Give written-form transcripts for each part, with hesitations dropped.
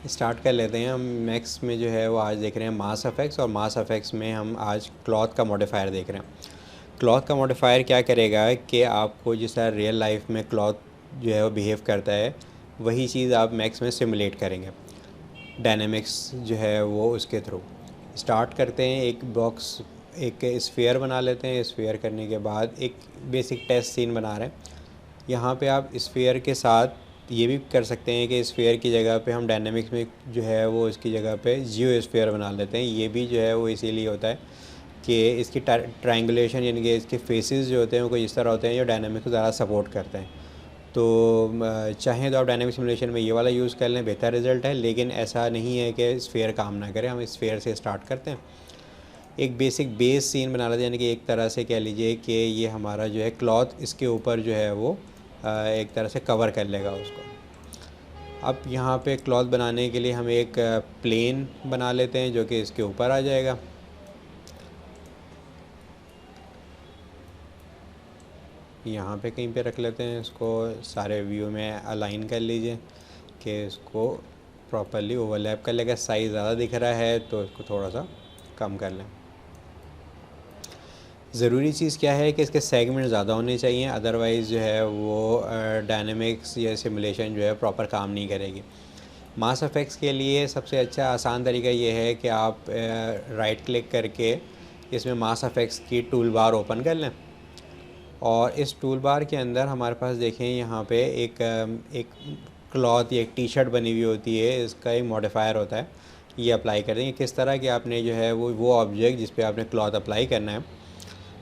Start कर लेते हैं। हम मैक्स में जो है वो आज देख रहे हैं मास अफेक्ट्स, और मास अफेक्ट्स में हम आज क्लॉथ का मॉडिफायर देख रहे हैं। क्लॉथ का मॉडिफायर क्या करेगा कि आपको जिस तरह रियल लाइफ में क्लॉथ जो है वो बिहेव करता है, वही चीज़ आप मैक्स में सिमुलेट करेंगे डायनेमिक्स जो है वो उसके थ्रू। स्टार्ट करते हैं, एक बॉक्स, एक स्फीयर बना लेते हैं। स्फीयर करने के बाद एक बेसिक टेस्ट सीन बना रहे हैं। यहाँ पे आप स्फीयर के साथ ये भी कर सकते हैं कि स्फीयर की जगह पे हम डायनेमिक्स में जो है वो इसकी जगह पे जियो स्फीयर बना लेते हैं। ये भी जो है वो इसीलिए होता है कि इसकी ट्रायंगुलेशन यानी कि इसके फेसेस जो होते हैं वो कुछ इस तरह होते हैं जो डायनेमिक्स को ज़्यादा सपोर्ट करते हैं। तो चाहें तो आप डायनेमिक सिमुलेशन में ये वाला यूज़ कर लें, बेहतर रिज़ल्ट है। लेकिन ऐसा नहीं है कि स्फीयर काम ना करे। हम स्फीयर से स्टार्ट करते हैं, एक बेसिक बेस सीन बना लेते हैं, यानी कि एक तरह से कह लीजिए कि ये हमारा जो है क्लॉथ इसके ऊपर जो है वो एक तरह से कवर कर लेगा उसको। अब यहाँ पे क्लॉथ बनाने के लिए हम एक प्लेन बना लेते हैं जो कि इसके ऊपर आ जाएगा। यहाँ पे कहीं पे रख लेते हैं इसको, सारे व्यू में अलाइन कर लीजिए कि इसको प्रॉपरली ओवरलैप कर लेगा। साइज़ ज़्यादा दिख रहा है तो इसको थोड़ा सा कम कर लें। ज़रूरी चीज़ क्या है कि इसके सेगमेंट ज़्यादा होने चाहिए, अदरवाइज़ जो है वो डायनेमिक्स या सिमुलेशन जो है प्रॉपर काम नहीं करेगी। मास इफेक्ट्स के लिए सबसे अच्छा आसान तरीका ये है कि आप राइट क्लिक करके इसमें मास इफेक्ट्स की टूल बार ओपन कर लें, और इस टूल बार के अंदर हमारे पास देखें यहाँ पे एक क्लॉथ या एक टी शर्ट बनी हुई होती है, इसका एक मॉडिफायर होता है। ये अप्लाई कर देंगे। किस तरह कि आपने जो है वो ऑब्जेक्ट जिस पे आपने क्लॉथ अप्लाई करना है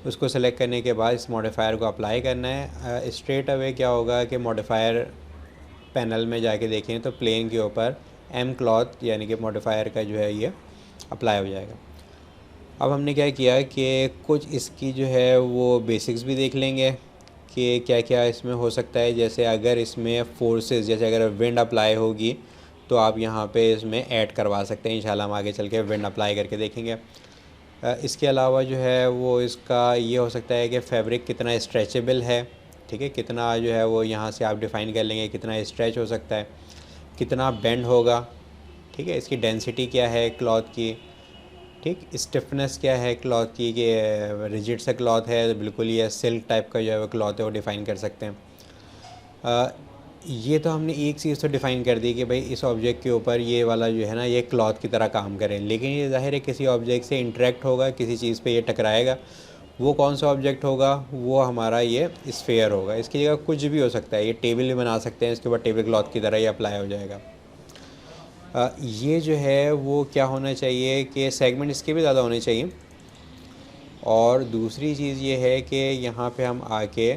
उसको सेलेक्ट करने के बाद इस मॉडिफायर को अप्लाई करना है। स्ट्रेट अवे क्या होगा कि मॉडिफायर पैनल में जाके देखें तो प्लेन के ऊपर एम क्लॉथ यानी कि मॉडिफायर का जो है ये अप्लाई हो जाएगा। अब हमने क्या किया कि कुछ इसकी जो है वो बेसिक्स भी देख लेंगे कि क्या क्या इसमें हो सकता है। जैसे अगर इसमें फोर्सेस, जैसे अगर विंड अप्लाई होगी तो आप यहाँ पे इसमें ऐड करवा सकते हैं। इंशाल्लाह हम आगे चल के विंड अप्लाई करके देखेंगे। इसके अलावा जो है वो इसका ये हो सकता है कि फैब्रिक कितना स्ट्रेचेबल है, ठीक है, कितना जो है वो यहाँ से आप डिफ़ाइन कर लेंगे कितना स्ट्रेच हो सकता है, कितना बेंड होगा, ठीक है, इसकी डेंसिटी क्या है क्लॉथ की, ठीक, स्टिफनेस क्या है क्लॉथ की, कि रिजिड सा क्लॉथ है तो बिल्कुल ये सिल्क टाइप का जो है वो क्लॉथ है वो डिफ़ाइन कर सकते हैं। ये तो हमने एक चीज़ तो डिफ़ाइन कर दी कि भाई इस ऑब्जेक्ट के ऊपर ये वाला जो है ना ये क्लॉथ की तरह काम करें, लेकिन ये ज़ाहिर है किसी ऑब्जेक्ट से इंटरेक्ट होगा, किसी चीज़ पे ये टकराएगा। वो कौन सा ऑब्जेक्ट होगा? वो हमारा ये स्फेयर होगा। इसकी जगह कुछ भी हो सकता है, ये टेबल भी बना सकते हैं, इसके ऊपर टेबल क्लॉथ की तरह ही अप्लाई हो जाएगा। ये जो है वो क्या होना चाहिए कि सेगमेंट इसके भी ज़्यादा होने चाहिए। और दूसरी चीज़ ये है कि यहाँ पे हम आके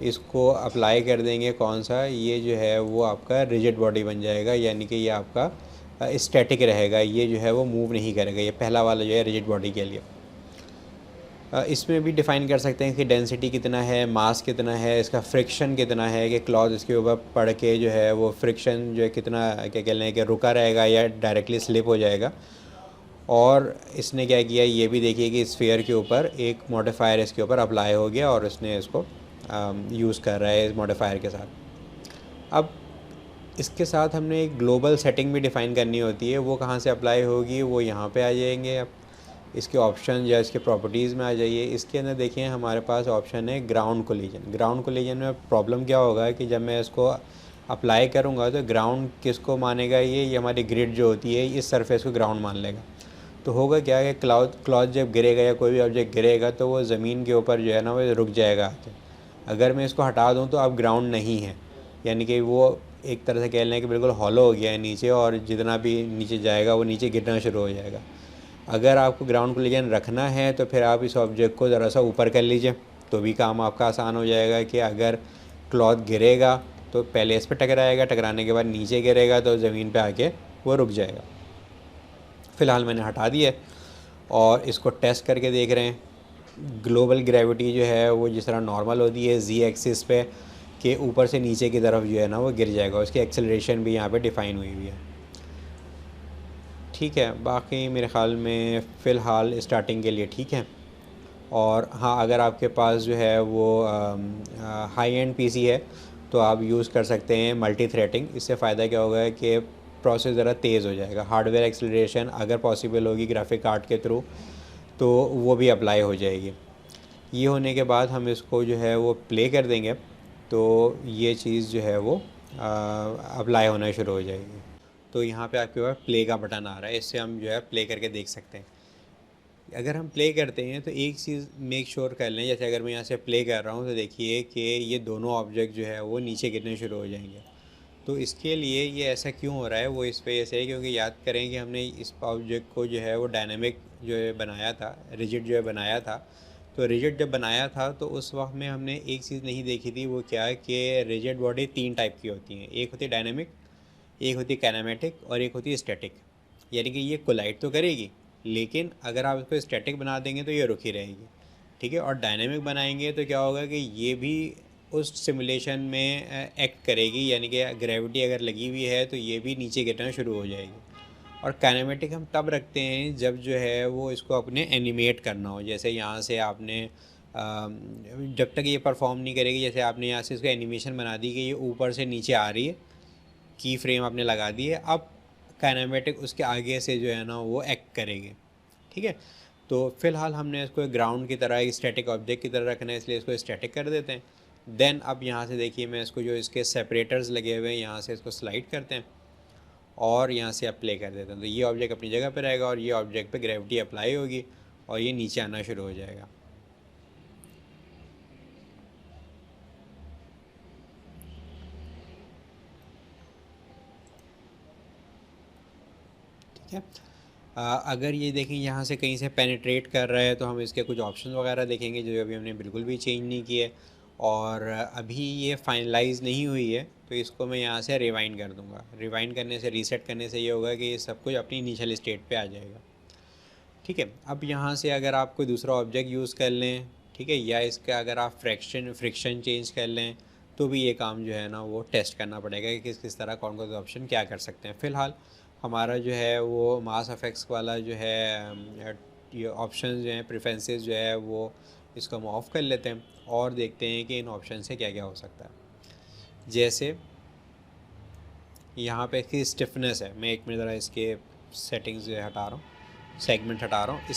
इसको अप्लाई कर देंगे कौन सा, ये जो है वो आपका रिजिड बॉडी बन जाएगा, यानी कि ये आपका स्टैटिक रहेगा, ये जो है वो मूव नहीं करेगा। ये पहला वाला जो है रिजिड बॉडी के लिए। इसमें भी डिफ़ाइन कर सकते हैं कि डेंसिटी कितना है, मास कितना है, इसका फ्रिक्शन कितना है कि क्लॉथ इसके ऊपर पड़ के जो है वो फ्रिक्शन जो है कितना, क्या कह लें कि रुका रहेगा या डायरेक्टली स्लिप हो जाएगा। और इसने क्या किया ये भी देखिए कि स्फीयर के ऊपर एक मॉडिफायर इसके ऊपर अप्लाई हो गया और इसने इसको यूज़ कर रहा है इस मॉडिफायर के साथ। अब इसके साथ हमने एक ग्लोबल सेटिंग भी डिफ़ाइन करनी होती है। वो कहाँ से अप्लाई होगी? वो यहाँ पे आ जाएंगे। अब इसके ऑप्शन या इसके प्रॉपर्टीज़ में आ जाइए। इसके अंदर देखिए हमारे पास ऑप्शन है ग्राउंड कोलिजन। ग्राउंड कोलिजन में प्रॉब्लम क्या होगा कि जब मैं इसको अप्लाई करूँगा तो ग्राउंड किसको मानेगा? ये हमारी ग्रिड जो होती है इस सरफेस को ग्राउंड मान लेगा। तो होगा क्या कि क्लॉथ जब गिरेगा या कोई भी ऑब्जेक्ट गिरेगा तो वो ज़मीन के ऊपर जो है ना वो रुक जाएगा आके। अगर मैं इसको हटा दूँ तो अब ग्राउंड नहीं है, यानी कि वो एक तरह से कह लें कि बिल्कुल हॉलो हो गया है नीचे, और जितना भी नीचे जाएगा वो नीचे गिरना शुरू हो जाएगा। अगर आपको ग्राउंड कोलिजन रखना है तो फिर आप इस ऑब्जेक्ट को ज़रा सा ऊपर कर लीजिए, तो भी काम आपका आसान हो जाएगा कि अगर क्लॉथ गिरेगा तो पहले इस पर टकराएगा, टकराने के बाद नीचे गिरेगा तो ज़मीन पे आके वो रुक जाएगा। फ़िलहाल मैंने हटा दिया और इसको टेस्ट करके देख रहे हैं। ग्लोबल ग्रेविटी जो है वो जिस तरह नॉर्मल होती है जी एक्सिस पे कि ऊपर से नीचे की तरफ जो है ना वो गिर जाएगा, उसकी एक्सेलरेशन भी यहाँ पे डिफ़ाइन हुई हुई है। ठीक है, बाकी मेरे ख़्याल में फ़िलहाल स्टार्टिंग के लिए ठीक है। और हाँ, अगर आपके पास जो है वो हाई एंड पीसी है तो आप यूज़ कर सकते हैं मल्टी थ्रेडिंग। इससे फ़ायदा क्या होगा कि प्रोसेस ज़रा तेज़ हो जाएगा। हार्डवेयर एक्सेलरेशन अगर पॉसिबल होगी ग्राफिक कार्ड के थ्रू तो वो भी अप्लाई हो जाएगी। ये होने के बाद हम इसको जो है वो प्ले कर देंगे तो ये चीज़ जो है वो अप्लाई होना शुरू हो जाएगी। तो यहाँ पे आपके पास प्ले का बटन आ रहा है, इससे हम जो है प्ले करके देख सकते हैं। अगर हम प्ले करते हैं तो एक चीज़ मेक श्योर कर लें, जैसे अगर मैं यहाँ से प्ले कर रहा हूँ तो देखिए कि ये दोनों ऑब्जेक्ट जो है वो नीचे गिरने शुरू हो जाएंगे। तो इसके लिए ये ऐसा क्यों हो रहा है, वो इस वजह से है क्योंकि याद करें कि हमने इस ऑब्जेक्ट को जो है वो डायनामिक जो है बनाया था, रिजिड जो है बनाया था। तो रिजिड जब बनाया था तो उस वक्त में हमने एक चीज़ नहीं देखी थी, वो क्या है कि रिजिड बॉडी 3 टाइप की होती हैं। एक होती है डायनामिक, एक होती है काइनेमेटिक और एक होती है स्टैटिक। यानी कि ये कोलाइड तो करेगी लेकिन अगर आप इसको स्टैटिक बना देंगे तो ये रुकी रहेगी, ठीक है। और डायनामिक बनाएंगे तो क्या होगा कि ये भी उस सिमुलेशन में एक्ट करेगी, यानी कि ग्रेविटी अगर लगी हुई है तो ये भी नीचे गिरना शुरू हो जाएगी। और काइनेमेटिक हम तब रखते हैं जब जो है वो इसको अपने एनिमेट करना हो, जैसे यहाँ से आपने जब तक ये परफॉर्म नहीं करेगी, जैसे आपने यहाँ से इसको एनिमेशन बना दी कि ये ऊपर से नीचे आ रही है, की फ्रेम आपने लगा दी है, अब काइनेमेटिक उसके आगे से जो है ना वो एक्ट करेगी, ठीक है। तो फ़िलहाल हमने इसको ग्राउंड की तरह एक स्टैटिक ऑब्जेक्ट की तरह रखना है, इसलिए इसको स्टैटिक कर देते हैं। देन अब यहाँ से देखिए मैं इसको जो इसके सेपरेटर्स लगे हुए हैं यहाँ से इसको स्लाइड करते हैं और यहाँ से अप्लाई कर देते हैं। तो ये ऑब्जेक्ट अपनी जगह पर रहेगा और ये ऑब्जेक्ट पे ग्रेविटी अप्लाई होगी और ये नीचे आना शुरू हो जाएगा। ठीक है। अगर ये देखें यहाँ से कहीं से पेनिट्रेट कर रहा है तो हम इसके कुछ ऑप्शन वगैरह देखेंगे जो अभी हमने बिल्कुल भी चेंज नहीं किए और अभी ये फाइनलाइज नहीं हुई है, तो इसको मैं यहाँ से रिवाइंड कर दूँगा। रिवाइंड करने से, रीसेट करने से ये होगा कि ये सब कुछ अपनी इनिशियल स्टेट पे आ जाएगा, ठीक है। अब यहाँ से अगर आप कोई दूसरा ऑब्जेक्ट यूज़ कर लें, ठीक है, या इसका अगर आप फ्रिक्शन चेंज कर लें तो भी ये काम जो है ना वो टेस्ट करना पड़ेगा कि किस किस तरह कौन कौन से ऑप्शन क्या कर सकते हैं। फ़िलहाल हमारा जो है वो मास इफेक्ट्स वाला जो है ये ऑप्शन जो हैं, प्रेफरेंसेस जो है वो इसको हम ऑफ़ कर लेते हैं और देखते हैं कि इन ऑप्शन से क्या क्या हो सकता है। जैसे यहाँ पे इसकी स्टिफनेस है, मैं एक मिनट ज़रा इसके सेटिंग्स जो है हटा रहा हूँ, सेगमेंट हटा रहा हूँ।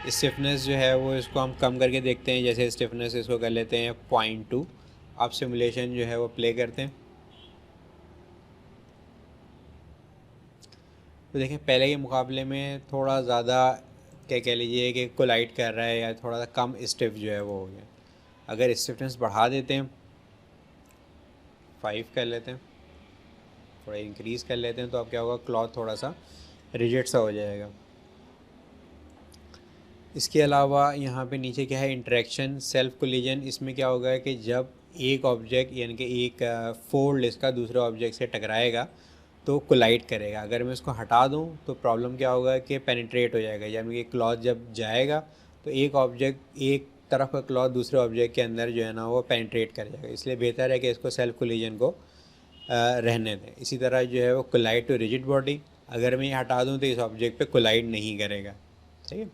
स्टिफनेस जो है वो इसको हम कम करके देखते हैं। जैसे स्टिफनेस इसको कर लेते हैं 0.2। अब सिमुलेशन जो है वो प्ले करते हैं तो देखें पहले के मुकाबले में थोड़ा ज़्यादा क्या कह लीजिए कि कोलाइड कर रहा है या थोड़ा सा कम स्टिफ जो है वो हो गया। अगर स्टिफनेस बढ़ा देते हैं, 5 कर लेते हैं, थोड़ा इंक्रीज़ कर लेते हैं, तो अब क्या होगा, क्लॉथ थोड़ा सा रिजिड सा हो जाएगा। इसके अलावा यहाँ पे नीचे क्या है, इंटरेक्शन सेल्फ कोलिजन। इसमें क्या होगा कि जब एक ऑब्जेक्ट यानी कि एक फोल्ड इसका दूसरे ऑब्जेक्ट से टकराएगा तो कोलाइड करेगा। अगर मैं इसको हटा दूँ तो प्रॉब्लम क्या होगा कि पेनिट्रेट हो जाएगा, यानी कि क्लॉथ जब जाएगा तो एक ऑब्जेक्ट, एक तरफ का क्लॉथ दूसरे ऑब्जेक्ट के अंदर जो है ना वो पेनिट्रेट कर जाएगा। इसलिए बेहतर है कि इसको सेल्फ कोलिजन को रहने दें। इसी तरह जो है वो कोलाइड टू रिजिड बॉडी, अगर मैं ये हटा दूँ तो इस ऑब्जेक्ट पे कोलाइड नहीं करेगा, ठीक है।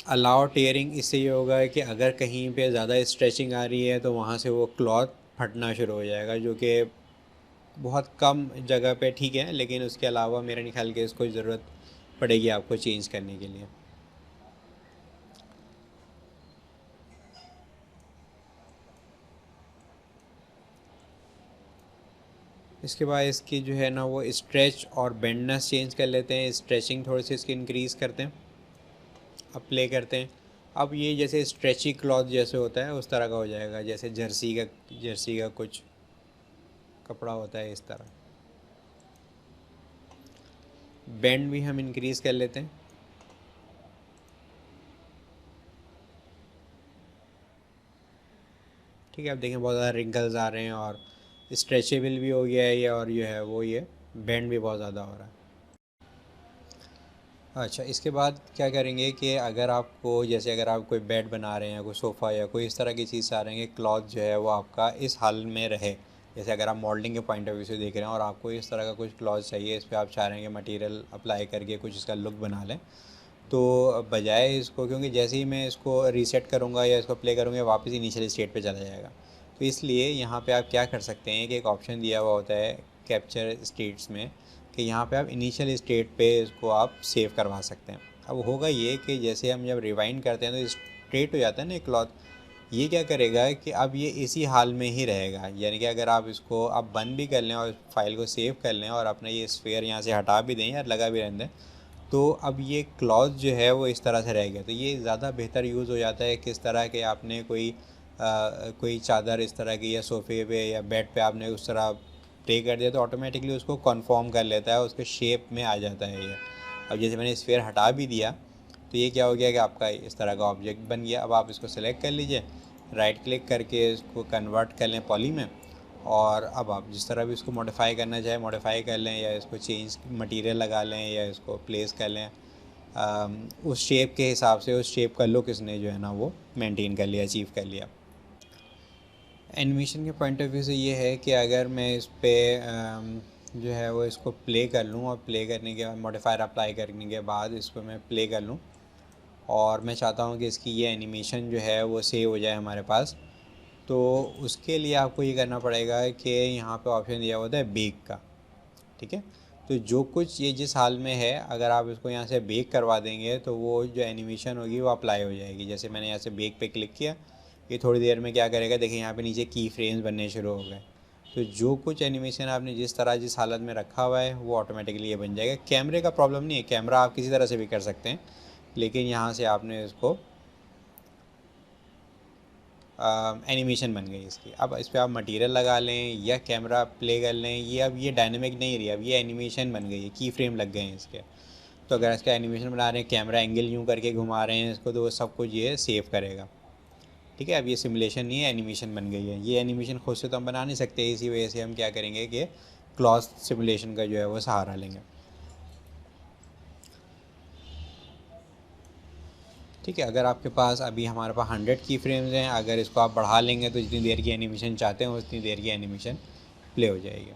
अलाउ टेयरिंग, इससे ये होगा कि अगर कहीं पे ज़्यादा स्ट्रेचिंग आ रही है तो वहाँ से वो क्लॉथ फटना शुरू हो जाएगा, जो कि बहुत कम जगह पे ठीक है, लेकिन उसके अलावा मेरे नहीं ख्याल कि इसको ज़रूरत पड़ेगी आपको चेंज करने के लिए। इसके बाद इसकी जो है ना वो स्ट्रेच और बेंडनेस चेंज कर लेते हैं। स्ट्रेचिंग थोड़ी सी इसकी इंक्रीज़ करते हैं, अब प्ले करते हैं। अब ये जैसे स्ट्रेची क्लॉथ जैसे होता है उस तरह का हो जाएगा, जैसे जर्सी का कुछ कपड़ा होता है इस तरह। बेंड भी हम इंक्रीज़ कर लेते हैं, ठीक है। अब देखें बहुत ज़्यादा रिंकल्स आ रहे हैं और स्ट्रेचेबल भी हो गया है ये, और ये है वो ये बेंड भी बहुत ज़्यादा हो रहा है। अच्छा, इसके बाद क्या करेंगे कि अगर आपको, जैसे अगर आप कोई बेड बना रहे हैं, कोई सोफ़ा या कोई इस तरह की चीज़ चाह रहे हैं कि क्लॉथ जो है वो आपका इस हाल में रहे, जैसे अगर आप मॉडलिंग के पॉइंट ऑफ व्यू से देख रहे हैं और आपको इस तरह का कुछ क्लॉथ चाहिए, इस पर आप चाह रहे हैं कि मटेरियल अप्लाई करके कुछ इसका लुक बना लें, तो बजाय इसको, क्योंकि जैसे ही मैं इसको रीसेट करूँगा या इसको प्ले करूँगा वापस इनिशियल स्टेट पे चला जाएगा, तो इसलिए यहाँ पे आप क्या कर सकते हैं कि एक ऑप्शन दिया हुआ होता है कैप्चर स्टेट्स में कि यहाँ पे आप इनिशियल स्टेट पे इसको आप सेव करवा सकते हैं। अब होगा ये कि जैसे हम जब रिवाइंड करते हैं तो स्ट्रेट हो जाता है ना क्लॉथ, ये क्या करेगा कि अब ये इसी हाल में ही रहेगा। यानी कि अगर आप इसको आप बंद भी कर लें और फाइल को सेव कर लें और अपना ये स्फीयर यहाँ से हटा भी दें या लगा भी रहने दें, तो अब ये क्लॉथ जो है वो इस तरह से रह गया। तो ये ज़्यादा बेहतर यूज़ हो जाता है किस तरह के आपने कोई चादर इस तरह की या सोफ़े पे या बेड पे आपने उस तरह प्ले कर दिया तो ऑटोमेटिकली उसको कन्फर्म कर लेता है, उसके शेप में आ जाता है ये। अब जैसे मैंने स्फीयर हटा भी दिया तो ये क्या हो गया कि आपका इस तरह का ऑब्जेक्ट बन गया। अब आप इसको सेलेक्ट कर लीजिए, राइट क्लिक करके इसको कन्वर्ट कर लें पॉली में, और अब आप जिस तरह भी इसको मॉडिफाई करना चाहे मॉडिफाई कर लें, या इसको चेंज मटेरियल लगा लें या इसको प्लेस कर लें उस शेप के हिसाब से। उस शेप का लुक इसने जो है ना वो मेंटेन कर लिया, अचीव कर लिया। एनिमेशन के पॉइंट ऑफ व्यू से ये है कि अगर मैं इस पर जो है वो इसको प्ले कर लूँ और प्ले करने के बाद मॉडिफायर अप्लाई करने के बाद इसको मैं प्ले कर लूँ और मैं चाहता हूँ कि इसकी ये एनिमेशन जो है वो सेव हो जाए हमारे पास, तो उसके लिए आपको ये करना पड़ेगा कि यहाँ पे ऑप्शन दिया होता है बेक का। ठीक है, तो जो कुछ ये जिस हाल में है अगर आप इसको यहाँ से बेक करवा देंगे तो वो जो एनिमेशन होगी वो अप्लाई हो जाएगी। जैसे मैंने यहाँ से बेक पे क्लिक किया, ये थोड़ी देर में क्या करेगा, देखिए यहाँ पे नीचे की फ्रेम्स बनने शुरू हो गए। तो जो कुछ एनिमेशन आपने जिस तरह जिस हालत में रखा हुआ है वो ऑटोमेटिकली ये बन जाएगा। कैमरे का प्रॉब्लम नहीं है, कैमरा आप किसी तरह से भी कर सकते हैं, लेकिन यहाँ से आपने इसको एनिमेशन बन गई इसकी। अब इस पर आप मटेरियल लगा लें या कैमरा प्ले कर लें, ये अब ये डायनेमिक नहीं रही, अब ये एनिमेशन बन गई है, की फ्रेम लग गए हैं इसके। तो अगर इसका एनिमेशन बना रहे हैं, कैमरा एंगल यूँ करके घुमा रहे हैं इसको, तो वो सब कुछ ये सेव करेगा। ठीक है, अब ये सिमुलेशन नहीं है, एनिमेशन बन गई है। ये एनिमेशन खुद से तो हम बना नहीं सकते, इसी वजह से हम क्या करेंगे कि क्लॉथ सिमुलेशन का जो है वो सहारा लेंगे। ठीक है, अगर आपके पास अभी हमारे पास 100 की फ्रेम्स हैं, अगर इसको आप बढ़ा लेंगे तो जितनी देर की एनिमेशन चाहते हैं उतनी देर की एनिमेशन प्ले हो जाएगी।